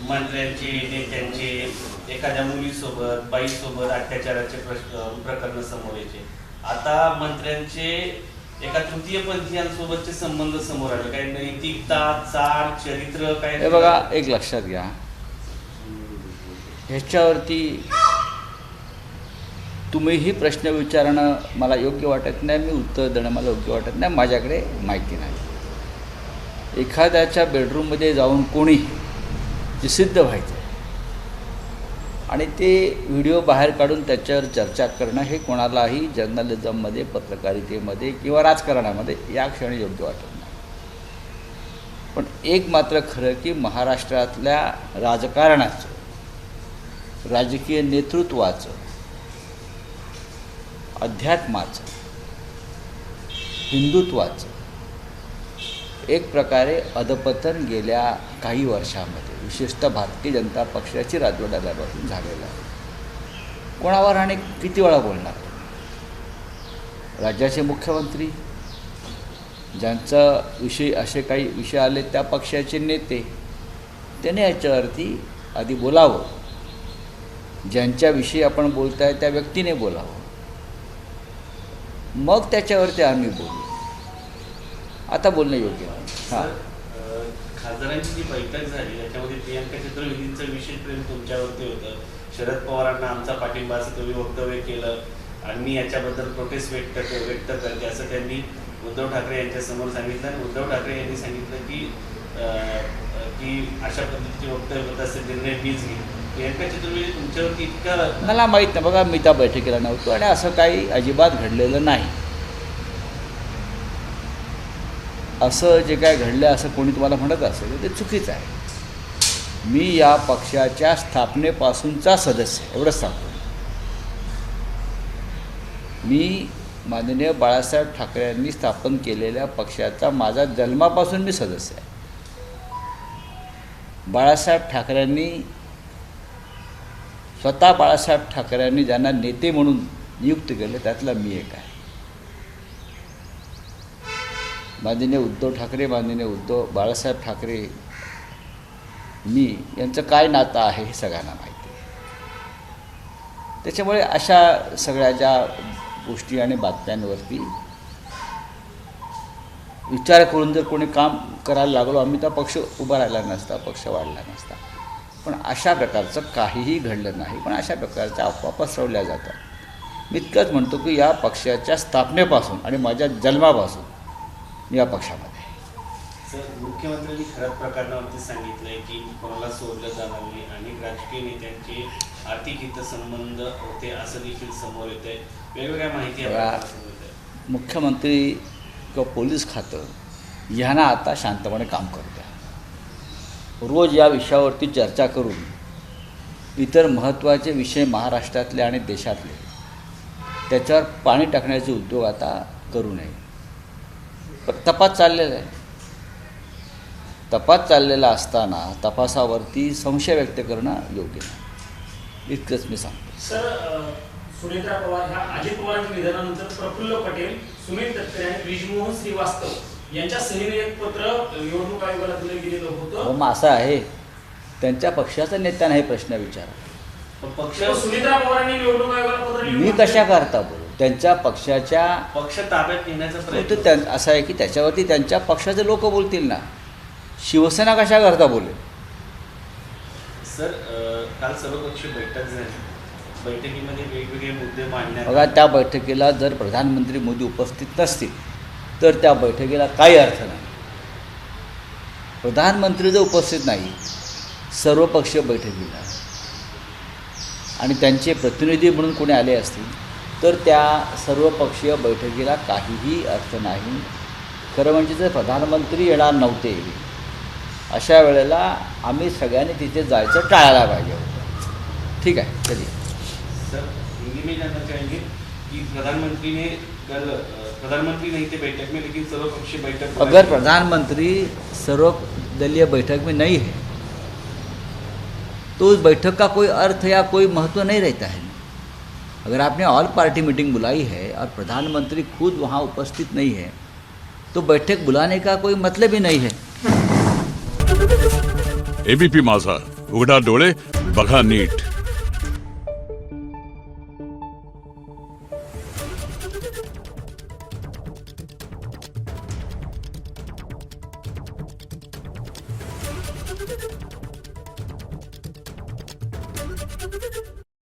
मंत्र्यांचे नेत्यांचे एखाद्या मुलीसोबत बाईसोबत अत्याचाराचे प्रकरण समोर यायचे. आता मंत्र्यांचे एका तृतीयपंथीयांसोबतचे संबंध समोर आले. काही नैतिकता, चाल, चरित्र काय. हे बघा, एक लक्षात घ्या, ह्याच्यावरती तुम्हीही प्रश्न विचारणं मला योग्य वाटत नाही, मी उत्तर देणं मला योग्य वाटत नाही, माझ्याकडे माहिती नाही. एखाद्याच्या बेडरूममध्ये जाऊन कोणी जे सिद्ध व्हायचं आणि ते व्हिडिओ बाहेर काढून त्याच्यावर चर्चा करणं हे कोणालाही जर्नलिझममध्ये, पत्रकारितेमध्ये किंवा राजकारणामध्ये या क्षणी योग्य वाटत नाही. पण एक मात्र खरं की महाराष्ट्रातल्या राजकारणाचं, राजकीय नेतृत्वाचं, अध्यात्माचं, हिंदुत्वाचं एक प्रकारे अधपतन गेल्या काही वर्षामध्ये विशेषतः भारतीय जनता पक्षाची राजवट आल्यापासून झालेलं आहे. कोणावर आणि किती वेळा बोलणार? राज्याचे मुख्यमंत्री, ज्यांचा विषयी असे काही विषय आले त्या पक्षाचे नेते, त्याने याच्यावरती आधी बोलावं. ज्यांच्याविषयी आपण बोलताय त्या व्यक्तीने बोलावं, मग त्याच्यावरती आम्ही बोलू. आता बोलणं योग्य नाही. हां, खासदारांची जी बैठक झाली याच्यामध्ये प्रियंका चतुर्वेदींचं विशेष प्रेम तुमच्यावरती होतं. शरद पवारांना आमचा पाठिंबा असं तुम्ही वक्तव्य केलं आणि मी याच्याबद्दल प्रोटेस्ट व्यक्त करते असं त्यांनी उद्धव ठाकरे यांच्यासमोर सांगितलं. आणि उद्धव ठाकरे यांनी सांगितलं की अशा पद्धतीचे वक्तव्य होत असेल निर्णय मीच घेईन. प्रियंका चतुर्वेदी तुमच्यावरती इतकं मला माहीत नाही. बघा, मी त्या बैठकीला नव्हतो आणि असं काही अजिबात घडलेलं नाही. असं जे काय घडलं असं कोणी तुम्हाला म्हणत असेल ते चुकीचं आहे. मी या पक्षाच्या स्थापनेपासूनचा सदस्य आहे, एवढंच सांगतो. मी माननीय बाळासाहेब ठाकरे यांनी स्थापन केलेल्या पक्षाचा माझा जन्मापासून मी सदस्य आहे. बाळासाहेब ठाकरेंनी स्वतः बाळासाहेब ठाकरेंनी ज्यांना नेते म्हणून नियुक्त केले त्यातला मी एक आहे. माननीय उद्धव ठाकरे, माननीय बाळासाहेब ठाकरे, मी यांचं काय नातं आहे हे सगळ्यांना माहिती आहे. त्याच्यामुळे अशा सगळ्या ज्या गोष्टी आणि बातम्यांवरती विचार करून जर कोणी काम करायला लागलो आम्ही, तर पक्ष उभा राहिला नसता, पक्ष वाढला नसता. पण अशा प्रकारचं काहीही घडलं नाही. पण अशा प्रकारच्या अफवा पसरवल्या जातात. मी इतकंच म्हणतो की या पक्षाच्या स्थापनेपासून आणि माझ्या जन्मापासून मी या पक्षामध्ये आहे. सर, मुख्यमंत्र्यांनी खरंच प्रकरणावरती सांगितलंय की कोणाला सोडलं जाणार नाही आणि राजकीय नेत्यांचे आर्थिक हितसंबंध होते असं देखील समोर येत आहे. वेगवेगळ्या माहिती समोर येत आहे. मुख्यमंत्री किंवा पोलीस खातं ह्यांना आता शांतपणे काम करू द्या. रोज या विषयावरती चर्चा करून इतर महत्त्वाचे विषय महाराष्ट्रातले आणि देशातले त्याच्यावर पाणी टाकण्याचे उद्योग आता करू नये. पण तपास चाललेला आहे. तपास चाललेला असताना तपासावरती संशय व्यक्त करणं योग्य नाही. इतकंच मी सांगतो. सर, सुनेत्रा पवार ह्या अजित पवारांच्या निधनानंतर प्रफुल्ल पटेल, सुनील तटकरे आणि ब्रिजमोहन श्रीवास्तव यांच्या सहीने एक पत्र निवडणूक आयोगाला दिलं गेलेलं होतं. मग असं आहे, त्यांच्या पक्षाचा नेत्यानं हे प्रश्न विचारा. पक्ष सुनेत्रा पवारांनी निवडणूक आयोगाला पत्र लिहून मी कशा करता बोलू? त्यांच्या पक्षाच्या पक्ष ताब्यात घेण्याचा तो प्रयत्न. असं आहे की त्याच्यावरती त्यांच्या पक्षाचे लोक बोलतील ना. शिवसेना कशा करता बोलेल? सर, काल सर्वपक्षीय बैठक झाली. बैठकीमध्ये वेगवेगळे मुद्दे मांडण्यात बघा, त्या बैठकीला जर प्रधानमंत्री मोदी उपस्थित नसतील तर त्या बैठकीला काही अर्थ नाही. प्रधानमंत्री जर उपस्थित नाही सर्वपक्षीय बैठकीला आणि त्यांचे प्रतिनिधी म्हणून कोणी आले असतील तर त्या सर्वपक्षीय बैठकीला काहीही अर्थ नाही. खरं म्हणजे जर प्रधानमंत्री येणार नव्हते अशा वेळेला आम्ही सगळ्यांनी तिथे जायचं टाळायला पाहिजे होतं. ठीक आहे, चलिए. सर, हिंदी में जानना चाहेंगे कि प्रधानमंत्री नहीं थे बैठक में, लेकिन सर्वपक्षीय बैठक. अगर प्रधानमंत्री सर्वदलीय बैठक में नहीं है तो उस बैठक का कोई अर्थ या कोई महत्व नहीं रहता है. अगर आपने ऑल पार्टी मीटिंग बुलाई है और प्रधानमंत्री खुद वहाँ उपस्थित नहीं है तो बैठक बुलाने का कोई मतलब ही नहीं है. एबीपी माझा, उघडा डोळे बघा नीट.